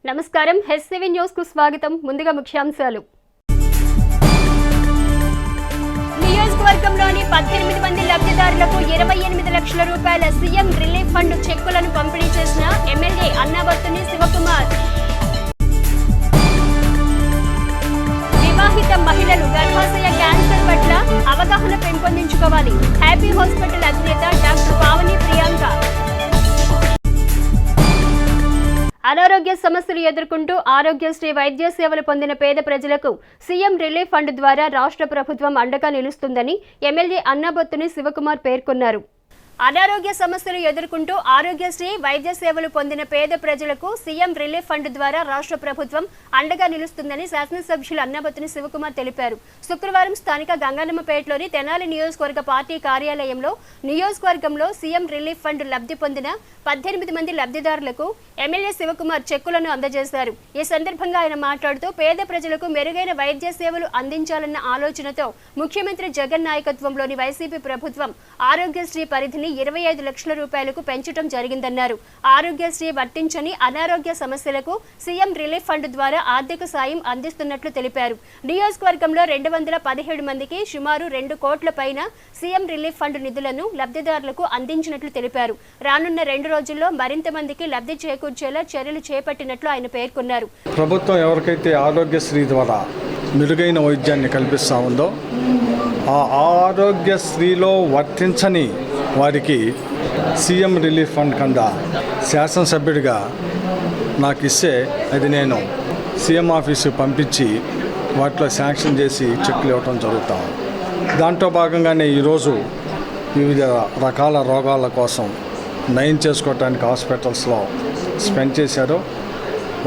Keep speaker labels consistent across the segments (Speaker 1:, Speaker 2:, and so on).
Speaker 1: నమస్కారం HCV news కు స్వాగతం. ముందుగా ముఖ్యాంశాలు. నియోజకవర్గంలోని 18 మంది లబ్ధిదారులకు 28 లక్షల రూపాయల సీఎం రిలీఫ్ ఫండ్ చెక్కులను పంపిణీ చేసిన ఎమ్మెల్యే అన్నాబత్తుని శివకుమార్. వివాహిత మహిళలు గర్భాశయ క్యాన్సర్ పట్ల అవగాహన పెంపొందించుకోవాలి. హ్యాపీ హాస్పిటల్ అధినేత డాక్టర్ పావని ప్రియాంక. అనారోగ్య సమస్యలు ఎదుర్కొంటూ ఆరోగ్యశ్రీ వైద్య సేవలు పొందిన పేద ప్రజలకు సీఎం రిలీఫ్ ఫండ్ ద్వారా రాష్ట్ర ప్రభుత్వం అండగా నిలుస్తుందని ఎమ్మెల్యే అన్నాబత్తుని శివకుమార్ పేర్కొన్నారు. అనారోగ్య సమస్యలు ఎదుర్కొంటూ ఆరోగ్యశ్రీ వైద్య సేవలు పొందిన పేద ప్రజలకు సీఎం రిలీఫ్ ఫండ్ ద్వారా రాష్ట్ర ప్రభుత్వం అండగా నిలుస్తుందని శాసనసభ్యులు అన్నాబత్తుని శివకుమార్ తెలిపారు. శుక్రవారం స్థానిక గంగన్నమ్మపేటలోని తెనాలి నియోజకవర్గ పార్టీ కార్యాలయంలో నియోజకవర్గంలో సీఎం రిలీఫ్ ఫండ్ లబ్ధి పొందిన 18 మంది లబ్ధిదారులకు ఎమ్మెల్యే శివకుమార్ చెక్కులను అందజేశారు. ఈ సందర్భంగా ఆయన మాట్లాడుతూ పేద ప్రజలకు మెరుగైన వైద్య సేవలు అందించాలన్న ఆలోచనతో ముఖ్యమంత్రి జగన్ నాయకత్వంలోని వైసీపీ ప్రభుత్వం ఆరోగ్యశ్రీ పరిధిని 25 లక్షల రూపాయలకు పెంచడం జరిగిందన్నారు. ఆరోగ్యశ్రీ వర్తించని అనారోగ్య సమస్యలకు సీఎం రిలీఫ్ ఫండ్ ద్వారా ఆర్థిక సాయం అందిస్తున్నట్లు తెలిపారు. నియోజకవర్గంలో 217 మందికి సుమారు 2 కోట్ల పైన సీఎం రిలీఫ్ ఫండ్ నిధులను లబ్ధిదారులకు అందించినట్లు తెలిపారు. రానున్న 2 రోజుల్లో మరింత మందికి లబ్ధి చేకూర్చేలా చర్యలు చేపట్టినట్లు ఆయన పేర్కొన్నారు.
Speaker 2: ప్రభుత్వం ఎవరికైతే ఆరోగ్యశ్రీ ద్వారా మెరుగైన వైద్యాన్ని కల్పిస్తూ ఉందో ఆ ఆరోగ్యశ్రీలో వర్తించని వారికి సీఎం రిలీఫ్ ఫండ్ కింద శాసనసభ్యుడిగా నాకు ఇస్తే అది నేను సీఎం ఆఫీసు పంపించి వాటిలో శాంక్షన్ చేసి చెక్కులు ఇవ్వటం జరుగుతాం. దాంట్లో భాగంగానే ఈరోజు వివిధ రకాల రోగాల కోసం నయం చేసుకోవటానికి హాస్పిటల్స్లో స్పెండ్ చేశారు.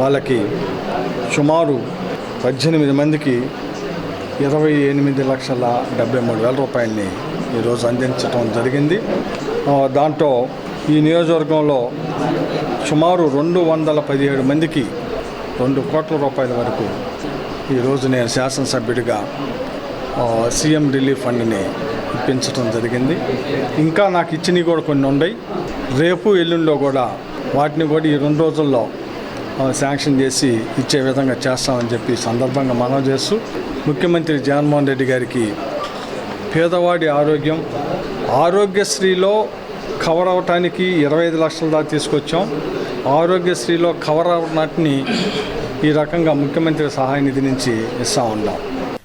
Speaker 2: వాళ్ళకి సుమారు 18 మందికి 28,73,000 రూపాయలని ఈరోజు అందించడం జరిగింది. దాంట్లో ఈ నియోజకవర్గంలో సుమారు 217 మందికి 2 కోట్ల రూపాయల వరకు ఈరోజు నేను శాసనసభ్యుడిగా సీఎం రిలీఫ్ ఫండ్ని ఇప్పించడం జరిగింది. ఇంకా నాకు ఇచ్చినవి కూడా కొన్ని ఉన్నాయి. రేపు ఎల్లుండిలో కూడా వాటిని కూడా ఈ 2 రోజుల్లో శాంక్షన్ చేసి ఇచ్చే విధంగా చేస్తామని చెప్పి సందర్భంగా మనవి చేస్తూ ముఖ్యమంత్రి జగన్మోహన్ రెడ్డి గారికి పేదవాడి ఆరోగ్యం ఆరోగ్యశ్రీలో కవర్ అవటానికి 25 లక్షల దాకా తీసుకొచ్చాం. ఆరోగ్యశ్రీలో కవర్ అవటాన్ని ఈ రకంగా ముఖ్యమంత్రి సహాయ నిధి నుంచి ఇస్తూ ఉన్నాం.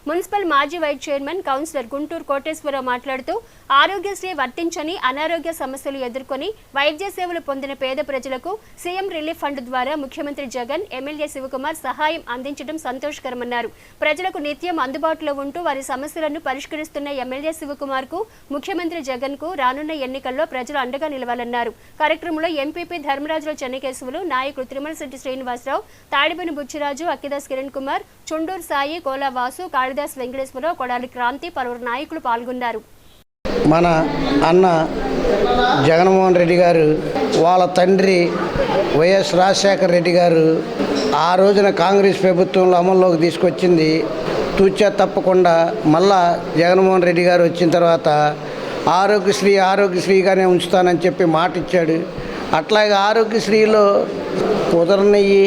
Speaker 1: మున్సిపల్ మాజీ vice chairman councillor Guntur Koteswararao మాట్లాడుతూ ఆరోగ్యశ్రీ వర్తించని అనారోగ్య సమస్యలు ఎదుర్కొని వైద్య సేవలు పొందిన పేద ప్రజలకు సీఎం రిలీఫ్ ఫండ్ ద్వారా ముఖ్యమంత్రి జగన్ ఎమ్మెల్యే శివకుమార్ సహాయం అందించడం సంతోషకరమన్నారు. ప్రజలకు నిత్యం అందుబాటులో ఉంటూ వారి సమస్యలను పరిష్కరిస్తున్న ఎమ్మెల్యే శివకుమార్ కు ముఖ్యమంత్రి జగన్ కు రానున్న ఎన్నికల్లో ప్రజలు అండగా నిలవాలన్నారు. కార్యక్రమంలో ఎంపీపీ ధర్మరాజుల చెన్నకేశవులు, నాయకులు తిరుమలశెట్టి శ్రీనివాసరావు, తాడిబని బుచ్చిరాజు, అక్కిదాస్ కిరణ్ కుమార్, చుండూరు సాయి, కోలా వాసు, కాళిదాస్ వెంకటేశ్వరరావు, కొడాలి క్రాంతి, పలువురు నాయకులు పాల్గొన్నారు.
Speaker 3: మన అన్న జగన్మోహన్ రెడ్డి గారు వాళ్ళ తండ్రి వైఎస్ రాజశేఖర రెడ్డి గారు ఆ రోజున కాంగ్రెస్ ప్రభుత్వంలో అమల్లోకి తీసుకొచ్చింది. తూచా తప్పకుండా మళ్ళా జగన్మోహన్ రెడ్డి గారు వచ్చిన తర్వాత ఆరోగ్యశ్రీగానే ఉంచుతానని చెప్పి మాట ఇచ్చాడు. అట్లాగే ఆరోగ్యశ్రీలో కుదరనయ్యి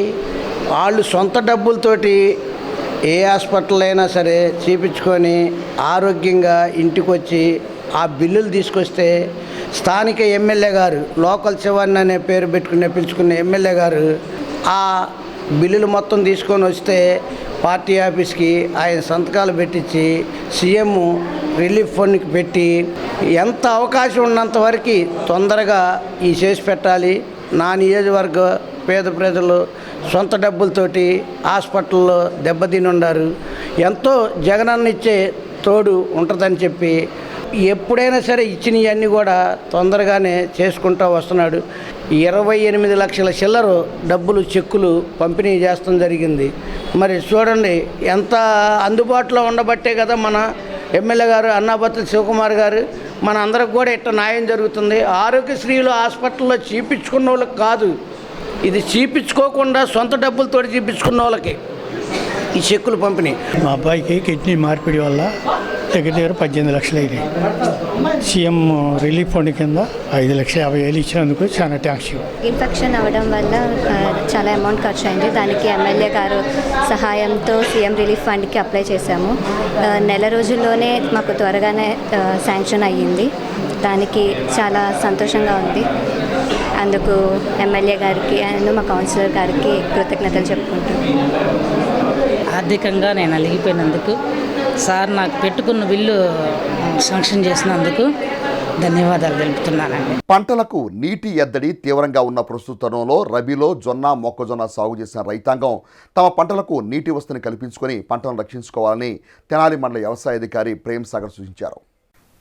Speaker 3: వాళ్ళు సొంత డబ్బులతోటి ఏ హాస్పిటల్ అయినా సరే చూపించుకొని ఆరోగ్యంగా ఇంటికి వచ్చి ఆ బిల్లులు తీసుకొస్తే స్థానిక ఎమ్మెల్యే గారు లోకల్ శివన్ అనే పేరు పెట్టుకుని పిలుచుకున్న ఎమ్మెల్యే గారు ఆ బిల్లులు మొత్తం తీసుకొని వస్తే పార్టీ ఆఫీస్కి ఆయన సంతకాలు పెట్టించి సీఎం రిలీఫ్ ఫండ్కి పెట్టి ఎంత అవకాశం ఉన్నంత వరకు తొందరగా ఈ చేసి పెట్టాలి. నా నియోజకవర్గ పేద ప్రజలు సొంత డబ్బులతోటి హాస్పిటల్లో దెబ్బతిని ఉన్నారు. ఎంతో జగనన్న ఇచ్చే తోడు ఉంటుందని చెప్పి ఎప్పుడైనా సరే ఇచ్చినవన్నీ కూడా తొందరగానే చేసుకుంటూ వస్తున్నాడు. 28 లక్షల చిల్లర డబ్బులు చెక్కులు పంపిణీ చేస్తాం జరిగింది. మరి చూడండి ఎంత అందుబాటులో ఉండబట్టే కదా మన ఎమ్మెల్యే గారు అన్నాబత్తుని శివకుమార్ గారు మన అందరికి కూడా ఇట్లా న్యాయం జరుగుతుంది. ఆరోగ్యశ్రీలో హాస్పిటల్లో చూపించుకున్న వాళ్ళకి కాదు, ఇది చూపించుకోకుండా సొంత డబ్బులతో చూపించుకున్న వాళ్ళకి ఈ చెక్కులు పంపిణీ.
Speaker 4: మా అబ్బాయికి కిడ్నీ మార్పిడి వల్ల దగ్గర 18 లక్షలు అయినాయి. సీఎం రిలీఫ్ ఫండ్ కింద 5,50,000 ఇచ్చినందుకు చాలా థ్యాంక్స్ యూ.
Speaker 5: ఇన్ఫెక్షన్ అవ్వడం వల్ల చాలా అమౌంట్ ఖర్చు అయింది. దానికి ఎమ్మెల్యే గారు సహాయంతో సీఎం రిలీఫ్ ఫండ్కి అప్లై చేశాము. నెల రోజుల్లోనే మాకు త్వరగానే శాంక్షన్ అయ్యింది. దానికి చాలా సంతోషంగా ఉంది. అందుకు ఎమ్మెల్యే గారికి అండ్ మా కౌన్సిలర్ గారికి కృతజ్ఞతలు చెప్పుకుంటున్నాను.
Speaker 6: ఆర్థికంగా నేను అలిగిపోయినందుకు, సార్ నాకు పెట్టుకున్న బిల్లు శాంక్షన్ చేసినందుకు ధన్యవాదాలు తెలుపుతున్నానండి.
Speaker 7: పంటలకు నీటి ఎద్దడి తీవ్రంగా ఉన్న ప్రస్తుత తరుణంలో రబీలో జొన్న, మొక్కజొన్న సాగు చేసిన రైతాంగం తమ పంటలకు నీటి వసతిని కల్పించుకొని పంటలను రక్షించుకోవాలని తెనాలి మండల వ్యవసాయ అధికారి ప్రేమ్ సాగర్ సూచించారు.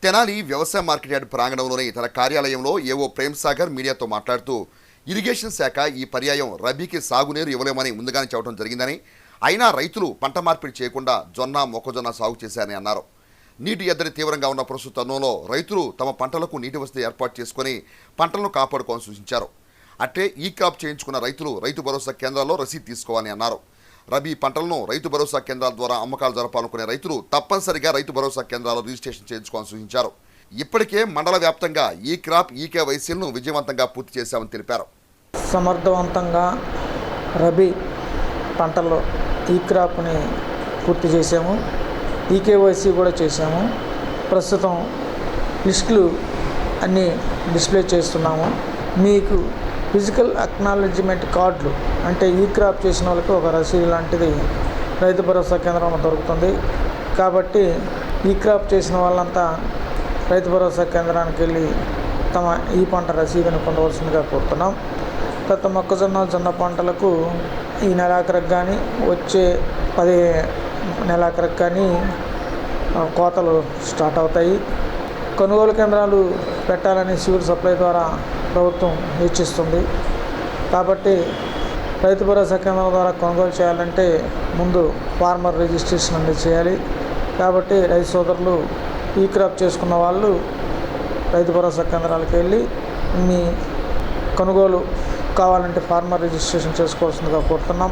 Speaker 7: తెనాలి వ్యవసాయ మార్కెట్ యార్డ్ ప్రాంగణంలోని తన కార్యాలయంలో ఏవో ప్రేమ్ సాగర్ మీడియాతో మాట్లాడుతూ ఇరిగేషన్ శాఖ ఈ పర్యాయం రబీకి సాగునీరు ఇవ్వలేమని ముందుగానే చెప్పడం జరిగిందని, అయినా రైతులు పంట మార్పిడి చేయకుండా జొన్న, మొక్కజొన్న సాగు చేశారని అన్నారు. నీటి ఎద్దడి తీవ్రంగా ఉన్న ప్రస్తుత తరుణంలో రైతులు తమ పంటలకు నీటి వసతి ఏర్పాటు చేసుకుని పంటలను కాపాడుకోవాలని సూచించారు. అట్టే ఈ క్రాప్ చేయించుకున్న రైతులు రైతు భరోసా కేంద్రాల్లో రసీదు తీసుకోవాలని అన్నారు. రబీ పంటలను రైతు భరోసా కేంద్రాల ద్వారా అమ్మకాలు జరపాలనుకునే రైతులు తప్పనిసరిగా రైతు భరోసా కేంద్రాల్లో రిజిస్ట్రేషన్ చేయించుకోవాలని సూచించారు. ఇప్పటికే మండల వ్యాప్తంగా ఈ క్రాప్ ఈకేవైసీలను విజయవంతంగా పూర్తి చేశామని తెలిపారు.
Speaker 8: సమర్థవంతంగా రబీ పంటల్లో ఈ క్రాప్ని పూర్తి చేసాము. ఈకేవైసీ కూడా చేసాము. ప్రస్తుతం లిస్టులు అన్నీ డిస్ప్లే చేస్తున్నాము. మీకు ఫిజికల్ అక్నాలెడ్జ్మెంట్ కార్డులు అంటే ఈ క్రాప్ చేసిన వాళ్ళకి ఒక రసీదు లాంటిది రైతు భరోసా కేంద్రంలో దొరుకుతుంది. కాబట్టి ఈ క్రాప్ చేసిన వాళ్ళంతా రైతు భరోసా కేంద్రానికి వెళ్ళి తమ ఈ పంట రసీదును పొందవలసిందిగా కోరుతున్నాం. గత మొక్కజొన్న, జొన్న పంటలకు ఈ నెలాఖరికి కానీ వచ్చే 10 నెలాఖరికి కానీ కోతలు స్టార్ట్ అవుతాయి. కొనుగోలు కేంద్రాలు పెట్టాలని సివిల్ సప్లై ద్వారా ప్రభుత్వం సూచిస్తుంది. కాబట్టి రైతు భరోసా కేంద్రం ద్వారా కొనుగోలు చేయాలంటే ముందు ఫార్మర్ రిజిస్ట్రేషన్ అనేది చేయాలి. కాబట్టి రైతు సోదరులు ఈ క్రాప్ చేసుకున్న వాళ్ళు రైతు భరోసా కేంద్రాలకు వెళ్ళి మీ కొనుగోలు కావాలంటే ఫార్మర్ రిజిస్ట్రేషన్ చేసుకోవాల్సిందిగా కోరుతున్నాం.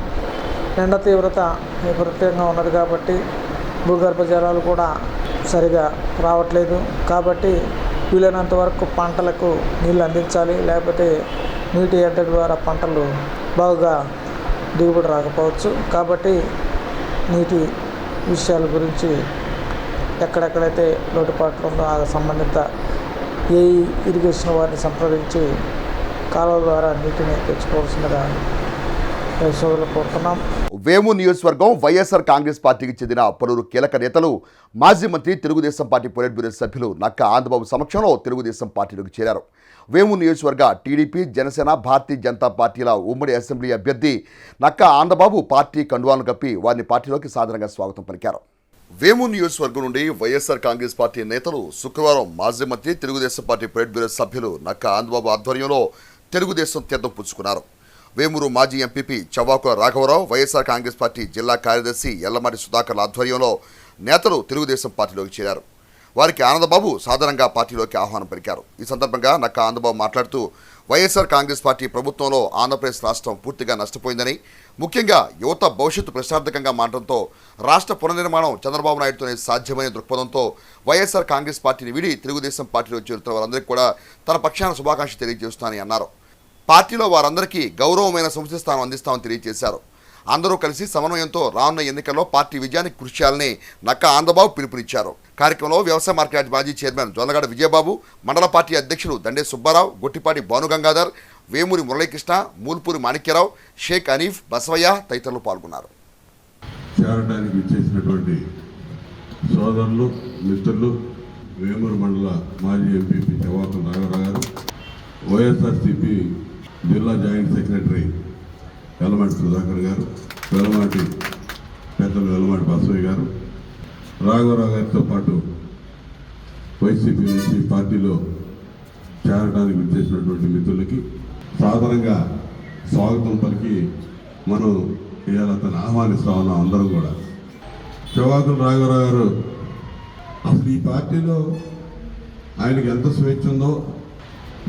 Speaker 8: ఎండ తీవ్రత విపరీతంగా ఉన్నది కాబట్టి భూగర్భ జలాలు కూడా సరిగా రావట్లేదు. కాబట్టి వీలైనంత వరకు పంటలకు నీళ్ళు అందించాలి. లేకపోతే నీటి ఎద్దడి ద్వారా పంటలు బాగా దిగుబడి రాకపోవచ్చు. కాబట్టి నీటి విషయాల గురించి ఎక్కడెక్కడైతే లోటుపాట్లు ఉందో ఆ సంబంధిత ఏ ఇరిగేషన్ వారిని సంప్రదించి కాలువ ద్వారా నీటిని తెచ్చుకోవాల్సిందిగా సోదరులు కోరుతున్నాం.
Speaker 7: వేమూరు నియోజకవర్గం వైఎస్ఆర్ కాంగ్రెస్ పార్టీకి చెందిన పలువురు కీలక నేతలు మాజీ మంత్రి తెలుగుదేశం పార్టీ పొలిట్ బ్యూరో సభ్యులు నక్కా ఆనందబాబు సమక్షంలో తెలుగుదేశం పార్టీలోకి చేరారు. వేమూరు నియోజకవర్గ టీడీపీ, జనసేన, భారతీయ జనతా పార్టీల ఉమ్మడి అసెంబ్లీ అభ్యర్థి నక్కా ఆనందబాబు పార్టీ కండువాలను కప్పి వారిని పార్టీలోకి సాదరంగా స్వాగతం పలికారు. వేమూరు నియోజకవర్గం నుండి వైఎస్ఆర్ కాంగ్రెస్ పార్టీ నేతలు శుక్రవారం మాజీ మంత్రి తెలుగుదేశం పార్టీ పొలిట్ బ్యూరో సభ్యులు నక్కా ఆనందబాబు ఆధ్వర్యంలో తెలుగుదేశం తీర్థం పుచ్చుకున్నారు. వేమూరు మాజీ ఎంపీపీ చవ్వాకుల రాఘవరావు, వైఎస్ఆర్ కాంగ్రెస్ పార్టీ జిల్లా కార్యదర్శి ఎల్లమాటి సుధాకర్ల ఆధ్వర్యంలో నేతలు తెలుగుదేశం పార్టీలోకి చేరారు. వారికి ఆనందబాబు సాధారణంగా పార్టీలోకి ఆహ్వానం పలికారు. ఈ సందర్భంగా నక్కా ఆనందబాబు మాట్లాడుతూ వైఎస్ఆర్ కాంగ్రెస్ పార్టీ ప్రభుత్వంలో ఆంధ్రప్రదేశ్ రాష్ట్రం పూర్తిగా నష్టపోయిందని, ముఖ్యంగా యువత భవిష్యత్తు ప్రశ్నార్థకంగా మారడంతో రాష్ట్ర పునర్నిర్మాణం చంద్రబాబు నాయుడుతోనే సాధ్యమైన దృక్పథంతో వైఎస్ఆర్ కాంగ్రెస్ పార్టీని వీడి తెలుగుదేశం పార్టీలో చేరుతున్న వారందరికీ కూడా తన పక్షాన శుభాకాంక్షలు తెలియజేస్తానని అన్నారు. పార్టీలో వారందరికీ గౌరవమైన సముచిత స్థానం అందిస్తామని తెలియజేశారు. అందరూ కలిసి సమన్వయంతో రానున్న ఎన్నికల్లో పార్టీ విజయానికి కృషి చేయాలని నక్కా ఆనందబాబు పిలుపునిచ్చారు. కార్యక్రమంలో వ్యవసాయ మార్కెట్ మాజీ చైర్మన్ జొన్నగడ విజయబాబు, మండల పార్టీ అధ్యక్షులు దండే సుబ్బారావు, గొట్టిపాటి భానుగంగాధర్, వేమూరి మురళీకృష్ణ, మూల్పూరి మాణిక్యరావు, షేక్ అనీఫ్, బసవయ్య తదితరులు పాల్గొన్నారు.
Speaker 9: చేరడానికి ఇచ్చేసినటువంటి సోదరులు, మిత్రులు, వేమూరు మండల మాజీ ఎంపీపీ చవ్వాకుల రాఘవరావు గారు, వైఎస్ఆర్సీపీ జిల్లా జాయింట్ సెక్రటరీ ఎల్లమాటి సుధాకర్ గారు, వెల్లమాటి పెద్దలు వెల్లమాటి బసవయ్య గారు, రాఘవరావు గారితో పాటు వైసీపీ నుంచి పార్టీలో చేరడానికి విచ్చేసినటువంటి మిత్రులకి సాధారణంగా స్వాగతం పలికి మనం ఇవాళ అతను ఆహ్వానిస్తా ఉన్నాం. అందరం కూడా చవ్వాకుల రాఘవరావు గారు అసలు ఈ పార్టీలో ఆయనకి ఎంత స్వేచ్ఛ ఉందో,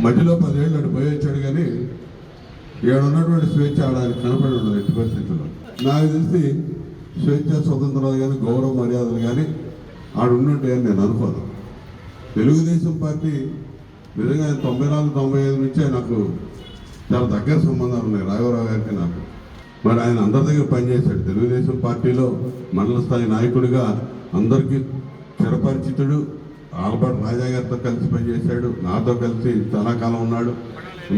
Speaker 9: మధ్యలో 10 ఏళ్ళు అటు పోయి వచ్చాడు, కానీ ఏడున్నటువంటి స్వేచ్ఛ ఆడడానికి కనపడి ఉండదు ఎట్టి పరిస్థితుల్లో. నాకు తెలిసి స్వేచ్ఛ, స్వతంత్రాలు కానీ గౌరవ మర్యాదలు కానీ ఆడుంటుంటాయని నేను అనుకోను. తెలుగుదేశం పార్టీ నిజంగా 94-95 నుంచే నాకు చాలా దగ్గర సంబంధాలు ఉన్నాయి రాఘవరావు గారికి నాకు. మరి ఆయన అందరి దగ్గర పనిచేశాడు. తెలుగుదేశం పార్టీలో మండల స్థాయి నాయకుడిగా అందరికీ చిరపరిచితుడు. ఆల్బర్ట్ రాజా గారితో కలిసి పనిచేశాడు, నాతో కలిసి చాలా కాలం ఉన్నాడు.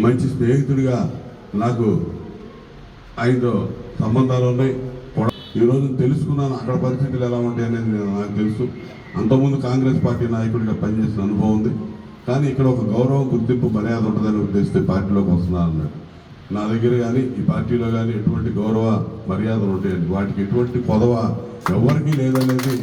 Speaker 9: మంచి స్నేహితుడిగా నాకు ఆయనతో సంబంధాలు ఉన్నాయి. ఈరోజు తెలుసుకున్నాను అక్కడ పరిస్థితులు ఎలా ఉంటాయి అనేది నాకు తెలుసు. అంతకుముందు కాంగ్రెస్ పార్టీ నాయకుడిగా పనిచేసిన అనుభవం ఉంది. కానీ ఇక్కడ ఒక గౌరవం, గుర్తింపు, మర్యాద ఉంటుందని ఉద్దేశిస్తే పార్టీలోకి వస్తున్నాను అన్నాడు. నా దగ్గర కానీ ఈ పార్టీలో కానీ ఎటువంటి గౌరవ మర్యాదలు ఉంటాయండి. వాటికి ఎటువంటి కొదవ ఎవరికి లేదనేది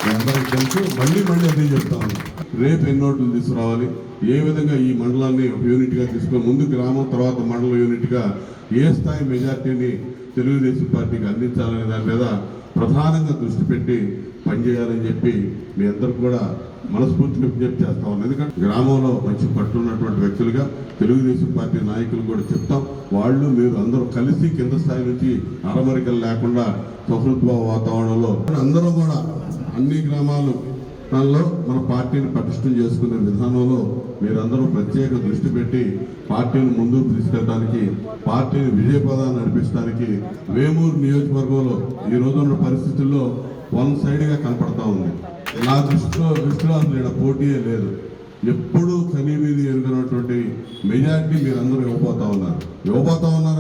Speaker 9: మీ అందరికీ తెలుసు. మళ్ళీ అదే చెప్తాను. రేపు ఎన్నోట్లు తీసుకురావాలి, ఏ విధంగా ఈ మండలాన్ని ఒక యూనిట్గా తీసుకొని ముందు గ్రామం తర్వాత మండల యూనిట్గా ఏ స్థాయి మెజార్టీని తెలుగుదేశం పార్టీకి అందించాలనే దాని మీద ప్రధానంగా దృష్టి పెట్టి పనిచేయాలని చెప్పి మీ అందరికి కూడా మనస్ఫూర్తిగా విజ్ఞప్తి చేస్తా ఉన్నాం. ఎందుకంటే గ్రామంలో మంచి పట్టున్నటువంటి వ్యక్తులుగా తెలుగుదేశం పార్టీ నాయకులు కూడా చెప్తాం. వాళ్ళు మీరు అందరూ కలిసి కింద స్థాయి నుంచి అరమరికలు లేకుండా సౌహృద్భావ వాతావరణంలో అందరూ కూడా అన్ని గ్రామాలలో మన పార్టీని పటిష్టం చేసుకునే విధానంలో మీరందరూ ప్రత్యేక దృష్టి పెట్టి పార్టీని ముందుకు తీసుకెళ్ళడానికి, పార్టీని విజయపదాన్ని నడిపించడానికి వేమూరు నియోజకవర్గంలో ఈ రోజున్న పరిస్థితుల్లో వన్ సైడ్గా కనపడతా ఉంది. నా దృష్టిలో అసలు ఇక్కడ పోటీయే లేదు. ఎప్పుడూ కనీమీది ఎరుగినటువంటి మెజార్టీ మీరందరూ ఇవ్వబోతా ఉన్నారు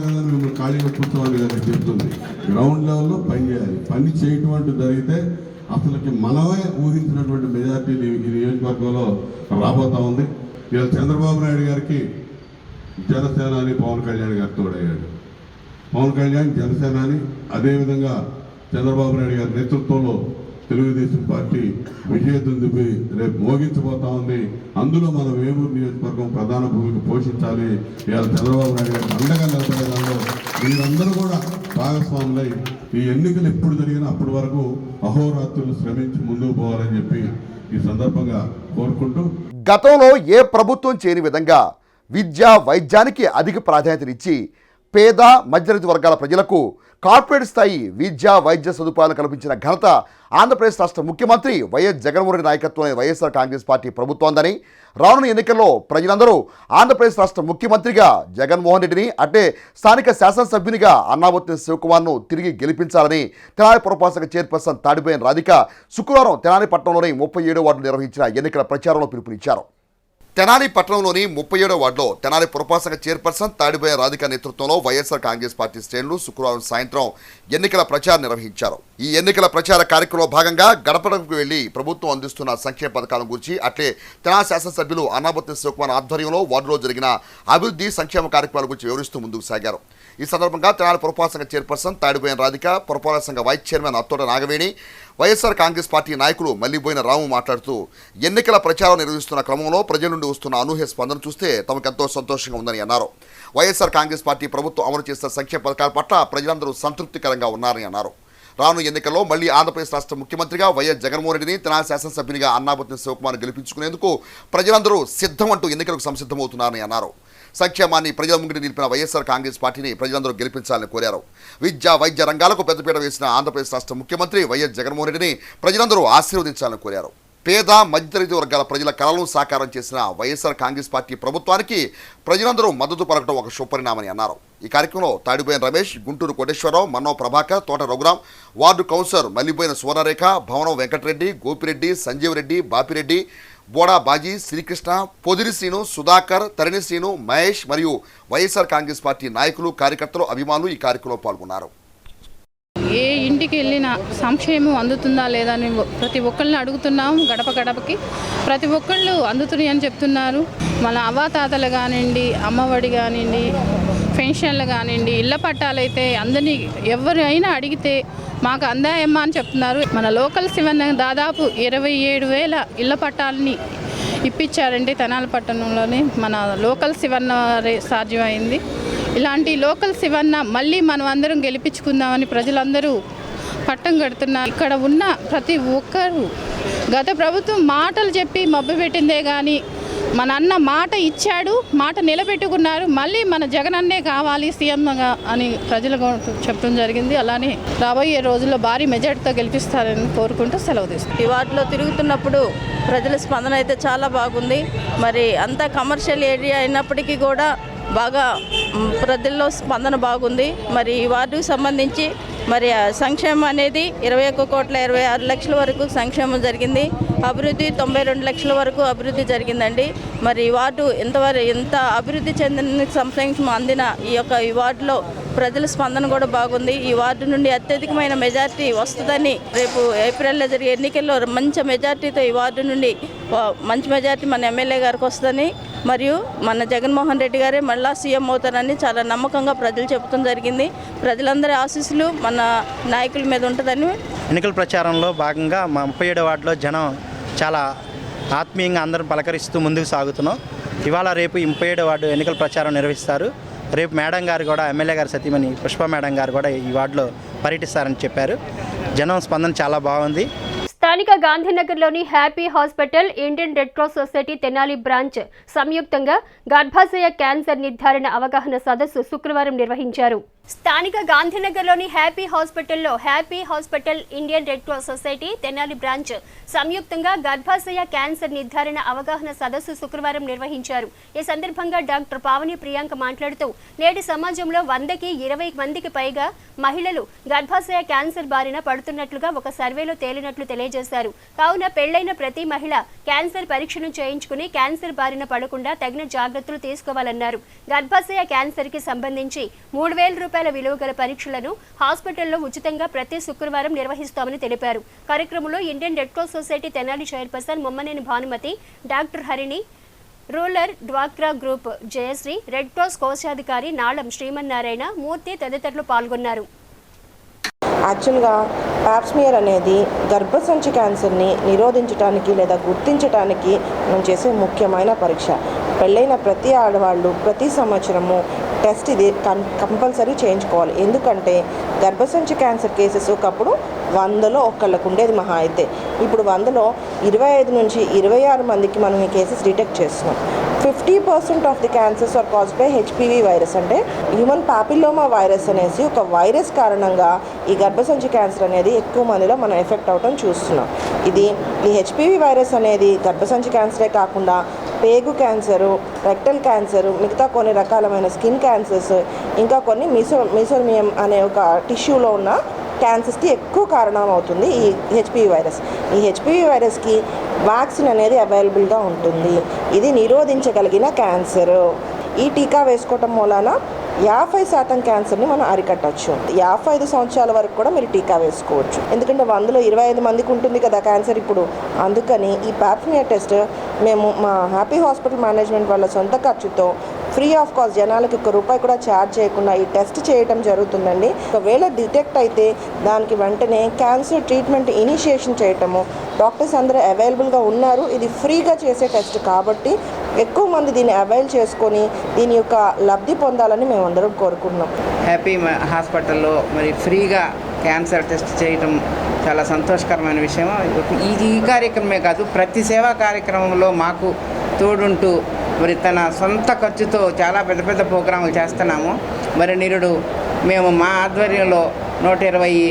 Speaker 9: కదా, మిమ్మల్ని ఖాళీగా కూర్చోవాలి కదా చెప్తుంది. గ్రౌండ్ లెవెల్లో పని చేయాలి. పని చేయటువంటి జరిగితే అసలుకి మనమే ఊహించినటువంటి మెజార్టీ ఈ నియోజకవర్గంలో రాబోతా ఉంది. ఇలా చంద్రబాబు నాయుడు గారికి జనసేనాని పవన్ కళ్యాణ్ గారు తోడయ్యాడు. పవన్ కళ్యాణ్ జనసేనాని, అదేవిధంగా చంద్రబాబు నాయుడు గారి నేతృత్వంలో తెలుగుదేశం పార్టీ విజయదుందుపై రేపు మోగించబోతా ఉంది. అందులో మన వేమూరు నియోజకవర్గం ప్రధాన భూమిక పోషించాలి. ఇవాళ చంద్రబాబు నాయుడు గారికి అండగా నిలబడే దానిలో మీరందరూ కూడా భాగస్వాములై ఈ ఎన్నికలు ఎప్పుడు జరిగినా అప్పటి వరకు అహోరాత్రులు శ్రమించి ముందుకు పోవాలని చెప్పి ఈ సందర్భంగా కోరుకుంటూ,
Speaker 7: గతంలో ఏ ప్రభుత్వం చేయని విధంగా విద్య, వైద్యానికి అధిక ప్రాధాన్యతనిచ్చి పేద మధ్యతరగతి వర్గాల ప్రజలకు కార్పొరేట్ స్థాయి విద్య, వైద్య సదుపాయాలు కల్పించిన ఘనత ఆంధ్రప్రదేశ్ రాష్ట్ర ముఖ్యమంత్రి వైఎస్ జగన్మోహన్ రెడ్డి నాయకత్వంలోని వైఎస్ఆర్ కాంగ్రెస్ పార్టీ ప్రభుత్వందని, రానున్న ఎన్నికల్లో ప్రజలందరూ ఆంధ్రప్రదేశ్ రాష్ట్ర ముఖ్యమంత్రిగా జగన్మోహన్ రెడ్డిని, అంటే స్థానిక శాసనసభ్యునిగా అన్నాబత్తుని శివకుమార్ను తిరిగి గెలిపించాలని తెనాలి పురపాలక చైర్పర్సన్ తాడిపోయిన రాధిక శుక్రవారం తెనాలి పట్టణంలోని 37వ వార్డు నిర్వహించిన ఎన్నికల ప్రచారంలో పిలుపునిచ్చారు. తెనాలి పట్టణంలోని 37వ వార్డులో తెనాలి పురపాలక చైర్పర్సన్ తాడిపోయిన రాధిక నేతృత్వంలో వైఎస్ఆర్ కాంగ్రెస్ పార్టీ శ్రేణులు శుక్రవారం సాయంత్రం ఎన్నికల ప్రచారం నిర్వహించారు. ఈ ఎన్నికల ప్రచార కార్యక్రమంలో భాగంగా గడపడకు వెళ్లి ప్రభుత్వం అందిస్తున్న సంక్షేమ పథకాల గురించి, అట్లే తెనాలి శాసనసభ్యులు అన్నాబత్తుని శివకుమార్ ఆధ్వర్యంలో వార్డులో జరిగిన అభివృద్ధి సంక్షేమ కార్యక్రమాల గురించి వివరిస్తూ ముందుకు సాగారు. ఈ సందర్భంగా తెనాలి పురపాలక చైర్పర్సన్ తాడిపోయిన రాధిక, పురపాలక సంఘ vice chairman Attota Nagaveni, YSR Congress party నాయకులు మల్లిబోయిన రాము మాట్లాడుతూ ఎన్నికల ప్రచారం నిర్వహిస్తున్న క్రమంలో ప్రజల నుండి వస్తున్న అనూహ్య స్పందన చూస్తే తమకెంతో సంతోషంగా ఉందని అన్నారు. వైఎస్ఆర్ కాంగ్రెస్ పార్టీ ప్రభుత్వం అమలు చేస్తున్న సంక్షేమ పథకాల పట్ల ప్రజలందరూ సంతృప్తికరంగా ఉన్నారని అన్నారు. రానున్న ఎన్నికల్లో మళ్లీ ఆంధ్రప్రదేశ్ రాష్ట్ర ముఖ్యమంత్రిగా వైఎస్ జగన్మోహన్ రెడ్డిని, తెనాలి శాసనసభ్యునిగా అన్నాబత్తుని శివకుమార్ గెలిపించుకునేందుకు ప్రజలందరూ సిద్ధం అంటూ ఎన్నికలకు సంసిద్ధమవుతున్నారని అన్నారు. సంక్షేమాన్ని ప్రజల ముంగిటి నిలిపిన వైఎస్ఆర్ కాంగ్రెస్ పార్టీని ప్రజలందరూ గెలిపించాలని కోరారు. విద్య, వైద్య రంగాలకు పెద్దపీట వేసిన ఆంధ్రప్రదేశ్ రాష్ట్ర ముఖ్యమంత్రి వైఎస్ జగన్మోహన్ రెడ్డిని ప్రజలందరూ ఆశీర్వదించాలని కోరారు. పేద మధ్యతరగతి వర్గాల ప్రజల కళలను సాకారం చేసిన వైఎస్ఆర్ కాంగ్రెస్ పార్టీ ప్రభుత్వానికి ప్రజలందరూ మద్దతు పలకడం ఒక శుభపరిణామని అన్నారు. ఈ కార్యక్రమంలో తాడిపోయిన రమేష్, గుంటూరు కోటేశ్వరరావు, మన్నో ప్రభాకర్, తోట రఘురాం, వార్డు కౌన్సిలర్ మల్లిపోయిన సువర్ణరేఖ, భవనం వెంకటరెడ్డి, గోపిరెడ్డి, సంజీవ్ రెడ్డి, బాపిరెడ్డి, బోడా బాజీ, శ్రీకృష్ణ, పొదిరి శ్రీను, సుధాకర్, తరణి శ్రీను, మహేష్ మరియు వైఎస్ఆర్ కాంగ్రెస్ పార్టీ నాయకులు, కార్యకర్తలు, అభిమానులు ఈ కార్యక్రమంలో పాల్గొన్నారు.
Speaker 10: ఏ ఇంటికి వెళ్ళినా సంక్షేమం అందుతుందా లేదా అని ప్రతి ఒక్కరిని అడుగుతున్నాం. గడప గడపకి ప్రతి ఒక్కళ్ళు అందుతున్నాయి అని చెప్తున్నారు. మన అవ్వాతాతలు కానివ్వండి, అమ్మఒడి కానివ్వండి, పెన్షన్లు కానివ్వండి, ఇళ్ల పట్టాలైతే అందరినీ ఎవరైనా అడిగితే మాకు అందాయమ్మా అని చెప్తున్నారు. మన లోకల్ శివన్న దాదాపు 27,000 ఇళ్ల పట్టాలని ఇప్పించారండి. తెనాలి పట్టణంలోనే మన లోకల్ శివన్న సాధ్యమైంది. ఇలాంటి లోకల్ శివన్న మళ్ళీ మనం అందరం గెలిపించుకుందామని ప్రజలందరూ పట్టం కడుతున్నారు. ఇక్కడ ఉన్న ప్రతి ఒక్కరు గత ప్రభుత్వం మాటలు చెప్పి మభ్య పెట్టిందే కానీ మన అన్న మాట ఇచ్చాడు, మాట నిలబెట్టుకున్నారు. మళ్ళీ మన జగన్ అన్నే కావాలి సీఎంగా అని ప్రజలకు చెప్పడం జరిగింది. అలానే రాబోయే రోజుల్లో భారీ మెజార్టీతో గెలిపిస్తారని కోరుకుంటూ సెలవు తీసుకుంటాం.
Speaker 11: ఈ వార్డులో తిరుగుతున్నప్పుడు ప్రజల స్పందన అయితే చాలా బాగుంది. మరి అంతా కమర్షియల్ ఏరియా అయినప్పటికీ కూడా బాగా ప్రజల్లో స్పందన బాగుంది. మరి ఈ వార్డుకు సంబంధించి మరి సంక్షేమం అనేది 21,26,00,000 వరకు సంక్షేమం జరిగింది. అభివృద్ధి 92 లక్షల వరకు అభివృద్ధి జరిగిందండి. మరి ఈ వార్డు ఎంత అభివృద్ధి చెందిన సంక్షేమం అందిన ఈ వార్డులో ప్రజల స్పందన కూడా బాగుంది. ఈ వార్డు నుండి అత్యధికమైన మెజార్టీ వస్తుందని రేపు ఏప్రిల్లో జరిగే ఎన్నికల్లో మంచి మెజార్టీతో ఈ వార్డు నుండి మంచి మెజార్టీ మన ఎమ్మెల్యే గారికి వస్తుందని, మరియు మన జగన్మోహన్ రెడ్డి గారే మళ్ళా సీఎం అవుతారని చాలా నమ్మకంగా ప్రజలు చెబుతూ జరిగింది. ప్రజలందరి ఆశీస్సులు మన నాయకుల మీద ఉంటుందని.
Speaker 12: ఎన్నికల ప్రచారంలో భాగంగా మా 37 వార్డులో జనం చాలా ఆత్మీయంగా అందరం పలకరిస్తూ ముందుకు సాగుతున్నాం. ఇవాళ రేపు 37 వార్డు ఎన్నికల ప్రచారం నిర్వహిస్తారు. రేపు మేడం గారు కూడా, ఎమ్మెల్యే గారు సతీమణి పుష్ప మేడం గారు కూడా ఈ వార్డులో పర్యటిస్తారని చెప్పారు. జనం స్పందన చాలా బాగుంది.
Speaker 1: స్థానిక గాంధీనగర్లోని happy hospital, Indian Red Cross society Tenali branch సంయుక్తంగా గర్భాశయ క్యాన్సర్ నిర్ధారణ అవగాహన సదస్సు శుక్రవారం నిర్వహించారు. స్థానిక గాంధీనగర్లోని happy hospital, Indian Red Cross society Tenali branch సంయుక్తంగా గర్భాశయ క్యాన్సర్ నిర్ధారణ అవగాహన సదస్సు శుక్రవారం నిర్వహించారు. ఈ సందర్భంగా డాక్టర్ పావని ప్రియాంక మాట్లాడుతూ, నేటి సమాజంలో 100కి 20 మందికి పైగా మహిళలు గర్భాశయ క్యాన్సర్ బారిన పడుతున్నట్లుగా ఒక సర్వేలో తేలినట్లు తెలియజేశారు. కావున పెళ్లైన ప్రతి మహిళ క్యాన్సర్ పరీక్షను చేయించుకుని క్యాన్సర్ బారిన పడకుండా తగిన జాగ్రత్తలు తీసుకోవాలన్నారు. గర్భాశయ క్యాన్సర్ కి సంబంధించి 3,000 రూపాయల విలువ గల పరీక్షలను హాస్పిటల్లో ఉచితంగా ప్రతి శుక్రవారం నిర్వహిస్తామని తెలిపారు. కార్యక్రమంలో Indian Red Cross society Tenali chairperson Mommaneni Bhanumathi, doctor Harini, rural డ్వాక్రా గ్రూప్ జయశ్రీ, రెడ్ క్రాస్ కోశాధికారి నాళం శ్రీమన్నారాయణ మూర్తి తదితరులు పాల్గొన్నారు.
Speaker 13: యాక్చువల్గా పాప్స్మియర్ అనేది గర్భసంచి క్యాన్సర్ని నిరోధించడానికి లేదా గుర్తించడానికి మనం చేసే ముఖ్యమైన పరీక్ష. పెళ్ళైన ప్రతి ఆడవాళ్ళు ప్రతి సంవత్సరము టెస్ట్ ఇది కంపల్సరీ చేయించుకోవాలి. ఎందుకంటే గర్భసంచి క్యాన్సర్ కేసెస్ ఒకప్పుడు 100లో ఒకళ్ళకు ఉండేది మహా అయితే. ఇప్పుడు 100లో 25 నుంచి 26 మందికి మనం ఈ కేసెస్ డిటెక్ట్ చేస్తున్నాం. 50% of the cancers are caused by HPV virus, అంటే హ్యూమన్ పాపిల్లోమా వైరస్ అనేసి ఒక వైరస్ కారణంగా ఈ గర్భసంచి క్యాన్సర్ అనేది ఎక్కువ మందిలో మనం ఎఫెక్ట్ అవడం చూస్తున్నాం. ఈ HPV వైరస్ అనేది గర్భసంచి క్యాన్సరే కాకుండా పేగు క్యాన్సరు, రెక్టల్ క్యాన్సరు, మిగతా కొన్ని రకాలమైన స్కిన్ క్యాన్సర్స్, ఇంకా కొన్ని మీసోమియం అనే ఒక టిష్యూలో ఉన్న క్యాన్సర్స్కి ఎక్కువ కారణం అవుతుంది ఈ HPV వైరస్. ఈ HPV వైరస్కి వ్యాక్సిన్ అనేది అవైలబుల్గా ఉంటుంది. ఇది నిరోధించగలిగిన క్యాన్సరు. ఈ టీకా వేసుకోవటం మూలాన 50% క్యాన్సర్ని మనం అరికట్టవచ్చు. 55 సంవత్సరాల వరకు కూడా మీరు టీకా వేసుకోవచ్చు. ఎందుకంటే 100లో 25 మందికి ఉంటుంది కదా క్యాన్సర్ ఇప్పుడు. అందుకని ఈ పాప్స్మియర్ టెస్ట్ మేము మా హ్యాపీ హాస్పిటల్ మేనేజ్మెంట్ వాళ్ళ సొంత ఖర్చుతో ఫ్రీ ఆఫ్ కాస్ట్ జనాలకి ₹1 కూడా ఛార్జ్ చేయకుండా ఈ టెస్ట్ చేయడం జరుగుతుందండి. ఒకవేళ డిటెక్ట్ అయితే దానికి వెంటనే క్యాన్సర్ ట్రీట్మెంట్ ఇనిషియేషన్ చేయటము. డాక్టర్స్ అందరూ అవైలబుల్గా ఉన్నారు. ఇది ఫ్రీగా చేసే టెస్ట్ కాబట్టి ఎక్కువ మంది దీన్ని అవైల్ చేసుకొని దీని యొక్క లబ్ధి పొందాలని మేము అందరం కోరుకుంటున్నాం.
Speaker 14: హ్యాపీ హాస్పిటల్లో మరి ఫ్రీగా క్యాన్సర్ టెస్ట్ చేయడం చాలా సంతోషకరమైన విషయం. ఈ కార్యక్రమమే కాదు, ప్రతి సేవా కార్యక్రమంలో మాకు తోడుంటూ మరి తన సొంత ఖర్చుతో చాలా పెద్ద పెద్ద ప్రోగ్రాములు చేస్తున్నాము. మరి నిరుడు మేము మా ఆధ్వర్యంలో 120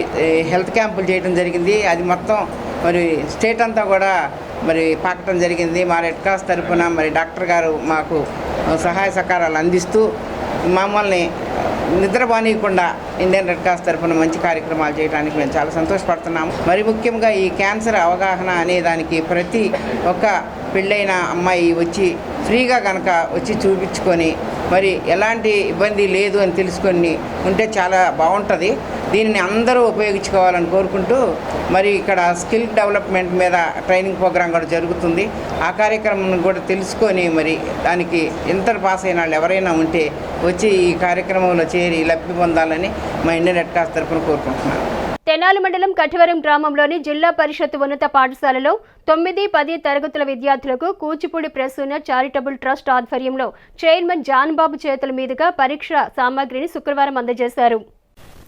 Speaker 14: హెల్త్ క్యాంపులు చేయడం జరిగింది. అది మొత్తం మరి స్టేట్ అంతా కూడా మరి పాకటం జరిగింది. మా రెడ్ క్రాస్ తరఫున మరి డాక్టర్ గారు మాకు సహాయ సహకారాలు అందిస్తూ మమ్మల్ని నిద్రపోనీయకుండా ఇండియన్ రెడ్ క్రాస్ తరఫున మంచి కార్యక్రమాలు చేయడానికి మేము చాలా సంతోషపడుతున్నాము. మరి ముఖ్యంగా ఈ క్యాన్సర్ అవగాహన అనే దానికి ప్రతి ఒక్క పెళ్ళైన అమ్మాయి వచ్చి ఫ్రీగా కనుక వచ్చి చూపించుకొని మరి ఎలాంటి ఇబ్బంది లేదు అని తెలుసుకొని ఉంటే చాలా బాగుంటుంది. దీనిని అందరూ ఉపయోగించుకోవాలని కోరుకుంటూ మరి ఇక్కడ స్కిల్ డెవలప్మెంట్ మీద ట్రైనింగ్ ప్రోగ్రాం కూడా జరుగుతుంది. ఆ కార్యక్రమం కూడా తెలుసుకొని మరి దానికి ఇంటర్ పాస్ అయిన వాళ్ళు ఎవరైనా ఉంటే వచ్చి ఈ కార్యక్రమంలో చేరి లబ్ధి పొందాలని మా ఇండియన్ రెడ్ క్రాస్ తరఫున కోరుకుంటున్నాను.
Speaker 1: తెనాలి మండలం కఠివరం గ్రామంలోని జిల్లా పరిషత్ ఉన్నత పాఠశాలలో 9, 10 తరగతుల విద్యార్థులకు కూచిపూడి ప్రసూన చారిటబుల్ ట్రస్ట్ ఆధ్వర్యంలో చైర్మన్ జాన్ బాబు చేతుల మీదుగా పరీక్ష సామాగ్రిని శుక్రవారం అందజేశారు.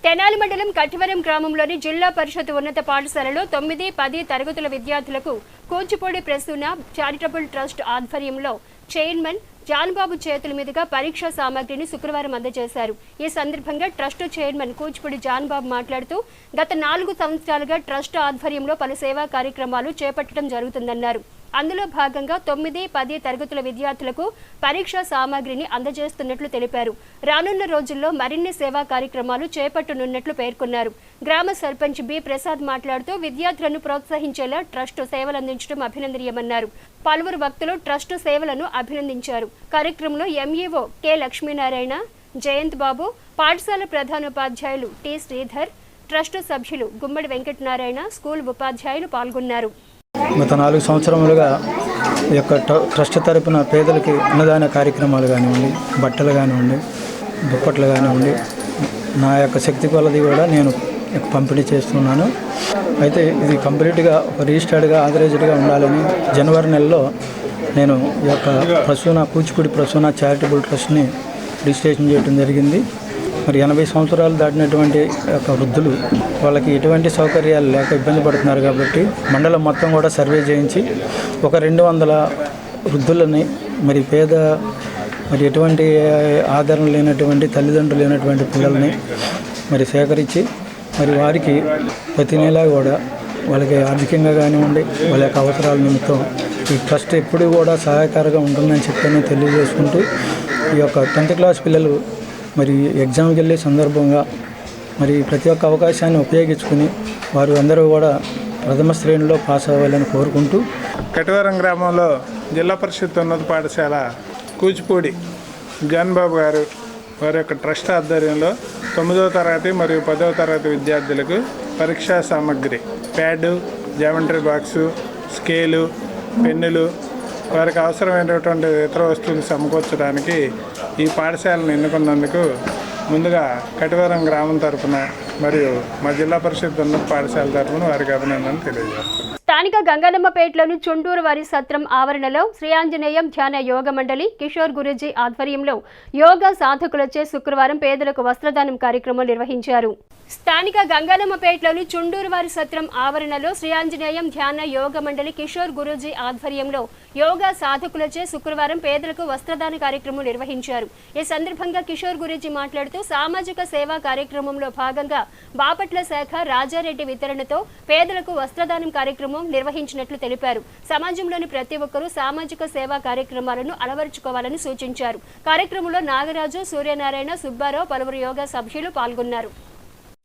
Speaker 1: తెనాలి మండలం కఠివరం గ్రామంలోని జిల్లా పరిషత్ ఉన్నత పాఠశాలలో 9, 10 తరగతుల విద్యార్థులకు కూచిపూడి ప్రసూన చారిటబుల్ ట్రస్ట్ ఆధ్వర్యంలో చైర్మన్ జాన్బాబు చేతుల మీదుగా పరీక్షా సామాగ్రిని శుక్రవారం అందజేశారు. ఈ సందర్భంగా ట్రస్ట్ చైర్మన్ కూచిపూడి జాన్బాబు మాట్లాడుతూ గత 4 సంవత్సరాలుగా ట్రస్ట్ ఆధ్వర్యంలో పలు సేవా కార్యక్రమాలు చేపట్టడం జరుగుతుందన్నారు. అందులో భాగంగా 9, 10 తరగతుల విద్యార్థులకు పరీక్షా సామాగ్రిని అందజేస్తున్నట్లు తెలిపారు. రానున్న రోజుల్లో మరిన్ని సేవా కార్యక్రమాలు చేపట్టనున్నట్లు పేర్కొన్నారు. గ్రామ సర్పంచ్ బి ప్రసాద్ మాట్లాడుతూ విద్యార్థులను ప్రోత్సహించేలా ట్రస్ట్ సేవలందించడం అభినందనీయమన్నారు. పలువురు భక్తులు ట్రస్ట్ సేవలను అభినందించారు. కార్యక్రమంలో ఎంఈఓ కె లక్ష్మీనారాయణ, జయంత్ బాబు, పాఠశాల ప్రధానోపాధ్యాయులు టి శ్రీధర్, ట్రస్ట్ సభ్యులు గుమ్మడి వెంకటనారాయణ, స్కూల్ ఉపాధ్యాయులు పాల్గొన్నారు.
Speaker 15: గత 4 సంవత్సరములుగా ఈ యొక్క ట్రస్ట్ తరపున పేదలకి అన్నదాన కార్యక్రమాలు కానివ్వండి, బట్టలు కానివ్వండి, దుప్పట్లు కానివ్వండి, నా యొక్క శక్తి కొలది కూడా నేను పంపిణీ చేస్తున్నాను. అయితే ఇది కంప్లీట్గా ఒక రిజిస్టర్డ్గా ఆథరైజ్డ్గా ఉండాలని జనవరి నెలలో నేను ఈ యొక్క కూచిపూడి ప్రసూన చారిటబుల్ ట్రస్ట్ని రిజిస్ట్రేషన్ చేయడం జరిగింది. మరి 80 సంవత్సరాలు దాటినటువంటి యొక్క వృద్ధులు వాళ్ళకి ఎటువంటి సౌకర్యాలు లేక ఇబ్బంది పడుతున్నారు కాబట్టి మండలం మొత్తం కూడా సర్వే చేయించి ఒక 200 వృద్ధులని మరి ఎటువంటి ఆదరణ లేనటువంటి తల్లిదండ్రులు లేనటువంటి పిల్లల్ని మరి సేకరించి మరి వారికి ప్రతి నెలా కూడా వాళ్ళకి ఆర్థికంగా కానివ్వండి వాళ్ళ యొక్క అవసరాల నిమిత్తం ఈ ట్రస్ట్ ఎప్పుడు కూడా సహాయకారంగా ఉంటుందని చెప్పని తెలియజేసుకుంటూ ఈ యొక్క 10th క్లాస్ పిల్లలు మరి ఎగ్జామ్కి వెళ్ళే సందర్భంగా మరి ప్రతి ఒక్క అవకాశాన్ని ఉపయోగించుకుని వారు అందరూ కూడా ప్రథమ శ్రేణిలో పాస్ అవ్వాలని కోరుకుంటూ
Speaker 16: కటివరం గ్రామంలో జిల్లా పరిషత్ ఉన్నత పాఠశాల కూచిపూడి జాన్బాబు గారు వారి యొక్క ట్రస్ట్ ఆధ్వర్యంలో 9వ తరగతి మరియు 10వ తరగతి విద్యార్థులకు పరీక్షా సామాగ్రి ప్యాడు, జామెంట్రీ బాక్సు, స్కేలు, పెన్నులు వారికి అవసరమైనటువంటి ఇతర వస్తువులు సమకూర్చడానికి ఈ పాఠశాలను ఎన్నుకున్నందుకు ముందుగా కటివరం గ్రామం తరఫున మరియు మా జిల్లా పరిషత్ ఉన్నత పాఠశాల తరఫున వారికి అభినందనలు తెలియజేస్తున్నాను.
Speaker 1: స్థానిక గంగనమ్మపేటలోని చుండూరు వారి సత్రం ఆవరణలో శ్రీ ఆంజనేయం ధ్యాన యోగ మండలి కిషోర్ గురూజీ ఆధ్వర్యంలో యోగా సాధకులచే శుక్రవారం పేదలకు వస్త్రదానం కార్యక్రమం నిర్వహించారు. స్థానిక గంగనమ్మపేటలోని చుండూరు వారి సత్రం ఆవరణలో శ్రీ ఆంజనేయం ధ్యాన యోగ మండలి కిషోర్ గురూజీ ఆధ్వర్యంలో యోగా సాధకులచే శుక్రవారం పేదలకు వస్త్రదాన కార్యక్రమం నిర్వహించారు. ఈ సందర్భంగా కిషోర్ గురూజీ మాట్లాడుతూ సామాజిక సేవా కార్యక్రమంలో భాగంగా బాపట్ల శాఖ రాజారెడ్డి వితరణతో పేదలకు వస్త్రదానం కార్యక్రమం నిర్వహించినట్లు తెలిపారు. సమాజంలోని ప్రతి ఒక్కరూ సామాజిక సేవా కార్యక్రమాలను అలవరుచుకోవాలని సూచించారు. కార్యక్రమంలో నాగరాజు, సూర్యనారాయణ, సుబ్బారావు, పలువురు యోగా సభ్యులు పాల్గొన్నారు.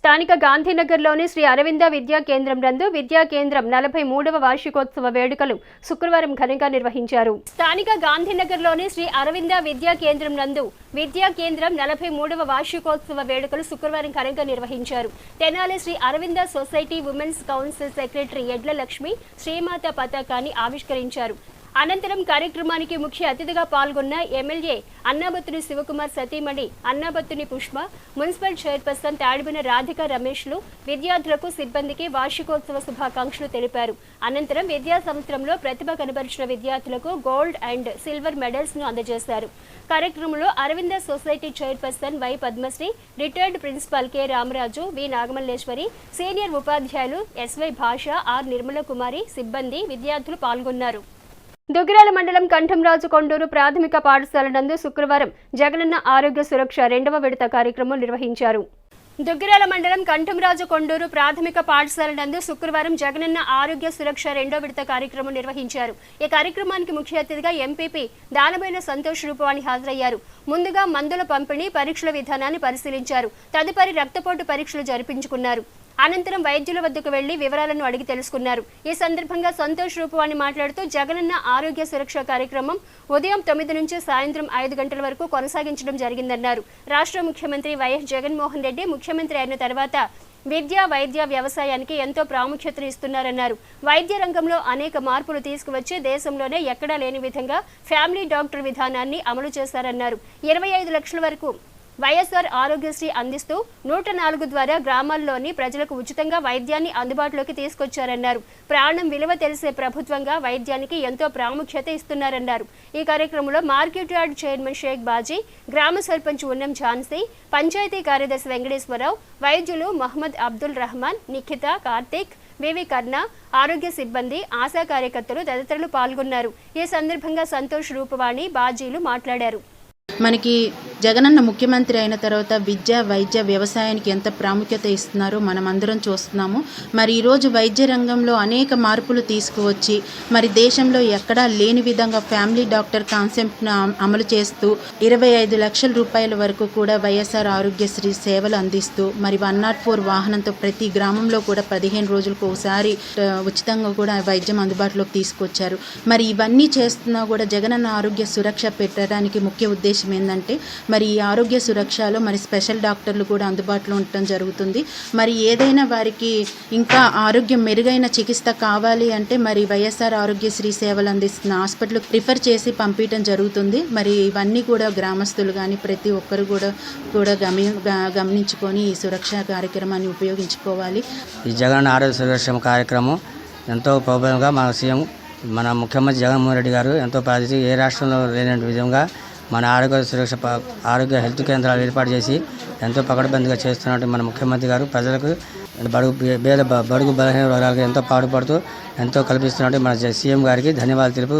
Speaker 1: స్థానిక గాంధీనగర్లోని శ్రీ అరవింద విద్యా కేంద్రం నందు విద్యా కేంద్రం 43వ వార్షికోత్సవ వేడుకలు శుక్రవారం ఘనంగా నిర్వహించారు. స్థానిక గాంధీనగర్లోని శ్రీ అరవింద విద్యా కేంద్రం నందు విద్యా కేంద్రం 43వ వార్షికోత్సవ వేడుకలు శుక్రవారం ఘనంగా నిర్వహించారు. Tenali Shri Aravinda society women's council secretary Edla Lakshmi Srimata పతాకాన్ని ఆవిష్కరించారు. అనంతరం కార్యక్రమానికి ముఖ్య అతిథిగా పాల్గొన్న ఎమ్మెల్యే అన్నాబత్తుని శివకుమార్ సతీమణి అన్నాబత్తుని పుష్ప, మున్సిపల్ చైర్పర్సన్ తాడిబిన రాధిక రమేష్లు విద్యార్థులకు, సిబ్బందికి వార్షికోత్సవ శుభాకాంక్షలు తెలిపారు. అనంతరం విద్యా సంవత్సరంలో ప్రతిభ కనబరిచిన విద్యార్థులకు గోల్డ్ అండ్ సిల్వర్ మెడల్స్ ను అందజేశారు. కార్యక్రమంలో Aravinda society chairperson Y Padmasri, retired principal K Ramaraju, V Nagamalleswari, senior ఉపాధ్యాయులు ఎస్వై భాష, ఆర్ నిర్మల కుమారి, సిబ్బంది, విద్యార్థులు పాల్గొన్నారు. దుగ్గిరాల మండలం కంఠంరాజు కొండూరు ప్రాథమిక పాఠశాల నందు శుక్రవారం జగనన్న ఆరోగ్య సురక్ష 2వ విడత కార్యక్రమం నిర్వహించారు. దుగ్గిరాల మండలం కంఠంరాజు కొండూరు ప్రాథమిక పాఠశాల నందు శుక్రవారం జగనన్న ఆరోగ్య సురక్ష 2వ విడత కార్యక్రమం నిర్వహించారు. ఈ కార్యక్రమానికి ముఖ్య అతిథిగా ఎంపీపీ దానబోయిన సంతోష్ రూపవాణి హాజరయ్యారు. ముందుగా మందుల పంపిణీ, పరీక్షల విధానాన్ని పరిశీలించారు. తదుపరి రక్తపోటు పరీక్షలు జరిపించుకున్నారు. అనంతరం వైద్యుల వద్దకు వెళ్లి వివరాలను అడిగి తెలుసుకున్నారు. ఈ సందర్భంగా సంతోష్ రూపవాణి మాట్లాడుతూ జగనన్న ఆరోగ్య సురక్ష కార్యక్రమం ఉదయం 9 నుంచి సాయంత్రం 5 గంటల వరకు కొనసాగించడం జరిగిందన్నారు. రాష్ట్ర ముఖ్యమంత్రి వైఎస్ జగన్మోహన్ రెడ్డి ముఖ్యమంత్రి అయిన తర్వాత విద్య, వైద్య, వ్యవసాయానికి ఎంతో ప్రాముఖ్యతను ఇస్తున్నారన్నారు. వైద్య రంగంలో అనేక మార్పులు తీసుకువచ్చి దేశంలోనే ఎక్కడా లేని విధంగా ఫ్యామిలీ డాక్టర్ విధానాన్ని అమలు చేశారన్నారు. 25 లక్షల వరకు వైఎస్ఆర్ ఆరోగ్యశ్రీ అందిస్తూ 104 ద్వారా గ్రామాల్లోని ప్రజలకు ఉచితంగా వైద్యాన్ని అందుబాటులోకి తీసుకొచ్చారన్నారు. ప్రాణం విలువ తెలిసే ప్రభుత్వంగా వైద్యానికి ఎంతో ప్రాముఖ్యత ఇస్తున్నారన్నారు. ఈ కార్యక్రమంలో market yard chairman Sheikh Baji, గ్రామ సర్పంచ్ ఉన్నం ఝాన్సీ, పంచాయతీ కార్యదర్శి వెంకటేశ్వరరావు, వైద్యులు మహమ్మద్ అబ్దుల్ రహమాన్, నిఖిత, కార్తీక్, వివి కర్ణ, ఆరోగ్య సిబ్బంది, ఆశా కార్యకర్తలు తదితరులు పాల్గొన్నారు. ఈ సందర్భంగా సంతోష్, రూపవాణి, బాజీలు మాట్లాడారు.
Speaker 17: మనకి జగనన్న ముఖ్యమంత్రి అయిన తర్వాత విద్య, వైద్య, వ్యవసాయానికి ఎంత ప్రాముఖ్యత ఇస్తున్నారో మనం అందరం చూస్తున్నాము. మరి ఈరోజు వైద్య రంగంలో అనేక మార్పులు తీసుకువచ్చి మరి దేశంలో ఎక్కడా లేని విధంగా ఫ్యామిలీ డాక్టర్ కాన్సెప్ట్ను అమలు చేస్తూ 25 లక్షల రూపాయల వరకు కూడా వైఎస్ఆర్ ఆరోగ్యశ్రీ సేవలు అందిస్తూ మరి 104 వాహనంతో ప్రతి గ్రామంలో కూడా 15 రోజులకు ఒకసారి ఉచితంగా కూడా వైద్యం అందుబాటులోకి తీసుకొచ్చారు. మరి ఇవన్నీ చేస్తున్నా కూడా జగనన్న ఆరోగ్య సురక్ష పెట్టడానికి ముఖ్య ఉద్దేశం ఏంటంటే మరి ఈ ఆరోగ్య సురక్షలో మరి స్పెషల్ డాక్టర్లు కూడా అందుబాటులో ఉండటం జరుగుతుంది. మరి ఏదైనా వారికి ఇంకా ఆరోగ్యం మెరుగైన చికిత్స కావాలి అంటే మరి వైఎస్ఆర్ ఆరోగ్యశ్రీ సేవలు అందిస్తున్న హాస్పిటల్కి రిఫర్ చేసి పంపించడం జరుగుతుంది. మరి ఇవన్నీ కూడా గ్రామస్తులు కానీ ప్రతి ఒక్కరు కూడా గమనించుకొని ఈ సురక్ష కార్యక్రమాన్ని ఉపయోగించుకోవాలి.
Speaker 18: ఈ జగన్ ఆరోగ్య సురక్ష కార్యక్రమం ఎంతో ప్రభావంగా మన సీఎం మన ముఖ్యమంత్రి జగన్మోహన్ రెడ్డి గారు ఎంతో ప్రాధాన్యత ఏ రాష్ట్రంలో లేని విధంగా మన ఆరోగ్య హెల్త్ కేంద్రాలు ఏర్పాటు చేసి ఎంతో పకడ్బందీగా చేస్తున్నట్టు మన ముఖ్యమంత్రి గారు ప్రజలకు బడుగు బలహీన వర్గాలకు ఎంతో పాటుపడుతూ ఎంతో కల్పిస్తున్నట్టు మన సీఎం గారికి ధన్యవాదాలు తెలుపు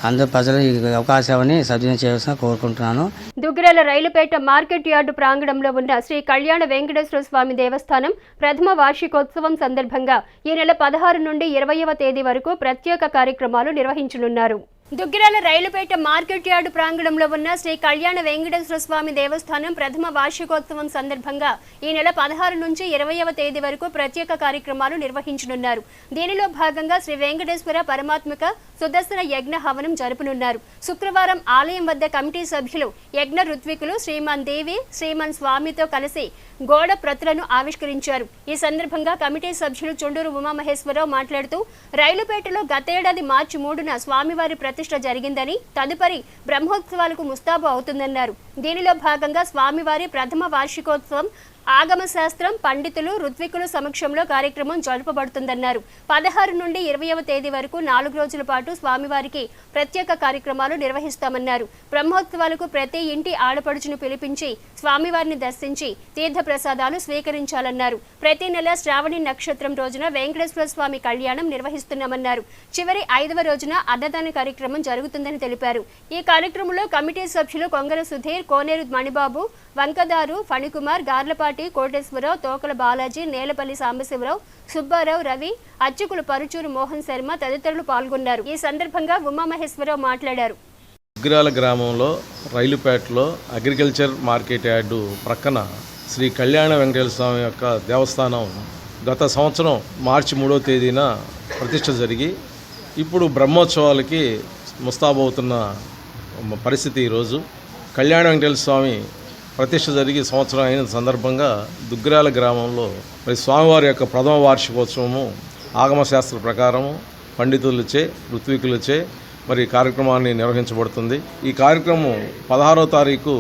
Speaker 18: అందరూ ప్రజలు ఈ అవకాశాన్ని సద్వినియోగం చేయాల్సిన కోరుకుంటున్నాను.
Speaker 1: దుగ్గిరాల రైలుపేట మార్కెట్ యార్డు ప్రాంగణంలో ఉన్న శ్రీ కళ్యాణ వెంకటేశ్వర స్వామి దేవస్థానం ప్రథమ వార్షికోత్సవం సందర్భంగా ఈ నెల 16 నుండి 20వ తేదీ వరకు ప్రత్యేక కార్యక్రమాలు నిర్వహించనున్నారు. దుగ్గిరాల రైలుపేట మార్కెట్ యార్డు ప్రాంగణంలో ఉన్న శ్రీ కళ్యాణ వెంకటేశ్వర స్వామి దేవస్థానం ప్రథమ వార్షికోత్సవం సందర్భంగా ఈ నెల 16 నుంచి 20వ తేదీ వరకు ప్రత్యేక కార్యక్రమాలు నిర్వహించనున్నారు. దీనిలో భాగంగా శ్రీ వెంకటేశ్వర పరమాత్మక సుదర్శన యజ్ఞ హవనం జరుపునున్నారు. శుక్రవారం ఆలయం వద్ద కమిటీ సభ్యులు యజ్ఞ ఋత్వికులు శ్రీమాన్ దేవి, శ్రీమాన్ స్వామితో కలిసి గోడ ప్రతులను ఆవిష్కరించారు. ఈ సందర్భంగా కమిటీ సభ్యులు చుండూరు ఉమామహేశ్వరరావు మాట్లాడుతూ రైలుపేటలో గతేడాది మార్చి 3న స్వామివారి ప్రతిష్ఠ జరిగిందని, తదుపరి బ్రహ్మోత్సవాలకు ముస్తాబు అవుతుందన్నారు. దీనిలో భాగంగా స్వామివారి ప్రథమ వార్షికోత్సవం ఆగమ శాస్త్రం, పండితులు, ఋత్వికుల సమక్షంలో కార్యక్రమం జరుపబడుతుందన్నారు. 16 నుండి 20వ తేదీ వరకు 4 రోజుల పాటు స్వామివారికి ప్రత్యేక కార్యక్రమాలు నిర్వహిస్తామన్నారు. బ్రహ్మోత్సవాలకు ప్రతి ఇంటి ఆడపడుచును పిలిపించి స్వామివారిని దర్శించి తీర్థ ప్రసాదాలు స్వీకరించాలన్నారు. ప్రతి నెల శ్రావణి నక్షత్రం రోజున వెంకటేశ్వర స్వామి కళ్యాణం నిర్వహిస్తున్నామన్నారు. చివరి 5వ రోజున అన్నదాన కార్యక్రమం జరుగుతుందని తెలిపారు. ఈ కార్యక్రమంలో కమిటీ సభ్యులు కొంగర సుధీర్, కోనేరు మణిబాబు, వంకదారు ఫణికుమార్, గార్లపాటి కోటేశ్వరరావు, తోకల బాలాజీ, నేలపల్లి సాంబశివరావు, సుబ్బారావు, రవి, అచ్చుకులు పరుచూరు మోహన్ శర్మ తదితరులు పాల్గొన్నారు. ఈ సందర్భంగా ఉమామహేశ్వరరావు మాట్లాడారు.
Speaker 19: దుగ్గిరాల గ్రామంలో రైలుపేటలో అగ్రికల్చర్ మార్కెట్ యార్డు ప్రక్కన శ్రీ కళ్యాణ వెంకటేశ్వర స్వామి యొక్క దేవస్థానం గత సంవత్సరం మార్చి 3వ తేదీన ప్రతిష్ఠ జరిగి ఇప్పుడు బ్రహ్మోత్సవాలకి ముస్తాబవుతున్న పరిస్థితి. ఈరోజు కళ్యాణ వెంకటేశ్వర స్వామి ప్రతిష్ఠ జరిగి సంవత్సరం అయిన సందర్భంగా దుగ్గిరాల గ్రామంలో మరి స్వామివారి యొక్క ప్రథమ వార్షికోత్సవము ఆగమశాస్త్ర ప్రకారము పండితులచే, ఋత్వికులచే మరి కార్యక్రమాన్ని నిర్వహించబడుతుంది. ఈ కార్యక్రమం 16వ తారీఖు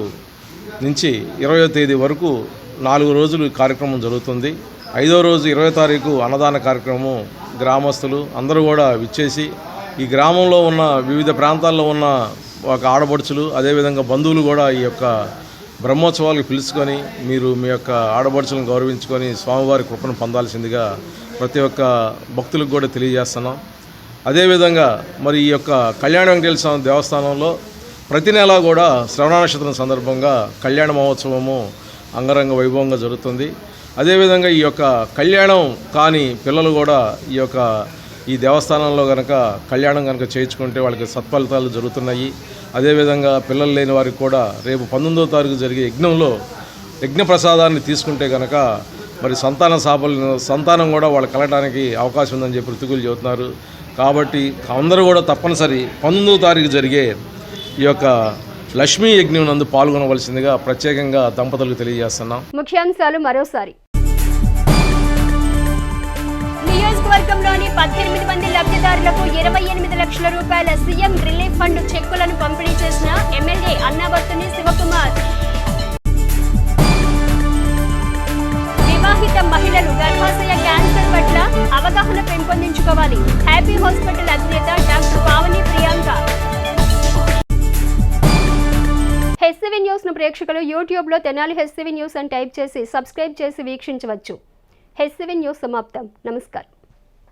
Speaker 19: నుంచి 20వ తేదీ వరకు 4 రోజులు కార్యక్రమం జరుగుతుంది. 5వ రోజు 20వ తారీఖు అన్నదాన కార్యక్రమం గ్రామస్తులు అందరూ కూడా విచ్చేసి ఈ గ్రామంలో ఉన్న వివిధ ప్రాంతాల్లో ఉన్న ఒక ఆడపడుచులు అదేవిధంగా బంధువులు కూడా ఈ యొక్క బ్రహ్మోత్సవాలకు పిలుచుకొని మీరు మీ యొక్క ఆడపడుచులను గౌరవించుకొని స్వామివారి కృపను పొందాల్సిందిగా ప్రతి ఒక్క భక్తులకు కూడా తెలియజేస్తున్నాం. అదేవిధంగా మరి ఈ యొక్క కళ్యాణ వెంకటేశ్వర స్వామి దేవస్థానంలో ప్రతి నెల కూడా శ్రవణ నక్షత్రం సందర్భంగా కళ్యాణ మహోత్సవము అంగరంగ వైభవంగా జరుగుతుంది. అదేవిధంగా ఈ యొక్క కళ్యాణం కాని పిల్లలు కూడా ఈ దేవస్థానంలో కనుక కళ్యాణం కనుక చేయించుకుంటే వాళ్ళకి సత్ఫలితాలు జరుగుతున్నాయి. అదేవిధంగా పిల్లలు లేని వారికి కూడా రేపు 19వ తారీఖు జరిగే యజ్ఞంలో యజ్ఞ ప్రసాదాన్ని తీసుకుంటే కనుక మరి సంతానం కూడా వాళ్ళు కలగడానికి అవకాశం ఉందని చెప్పి ఋతుకులు చెబుతున్నారు. కాబట్టి అందరూ కూడా తప్పనిసరి 19వ తారీఖు జరిగే ఈ యొక్క లక్ష్మీ యజ్ఞం నందు పాల్గొనవలసిందిగా ప్రత్యేకంగా దంపతులకు తెలియజేస్తున్నాం.
Speaker 1: ముఖ్యాంశాలు మరోసారి. నియోజకవర్గంలోని 18 మంది లబ్ధిదారులకు 28 లక్షల రూపాయల సీఎం రిలీఫ్ ఫండ్ చెక్కులను పంపిణీ చేసిన ఎమ్మెల్యే అన్నాబత్తుని శివకుమార్. వివాహిత మహిళలు గర్భాశయ క్యాన్సర్ పట్ల అవగాహన పెంపొందించుకోవాలి. హ్యాపీ హాస్పిటల్ అధినేత doctor Pavani Priyanka. HCV news ను ప్రేక్షకులు యూట్యూబ్ లో తెనాలి హెచ్సివి న్యూస్ అని టైప్ చేసి సబ్స్క్రైబ్ చేసి వీక్షించవచ్చు. హెచ్సివి న్యూస్ సమాప్తం. నమస్కారం.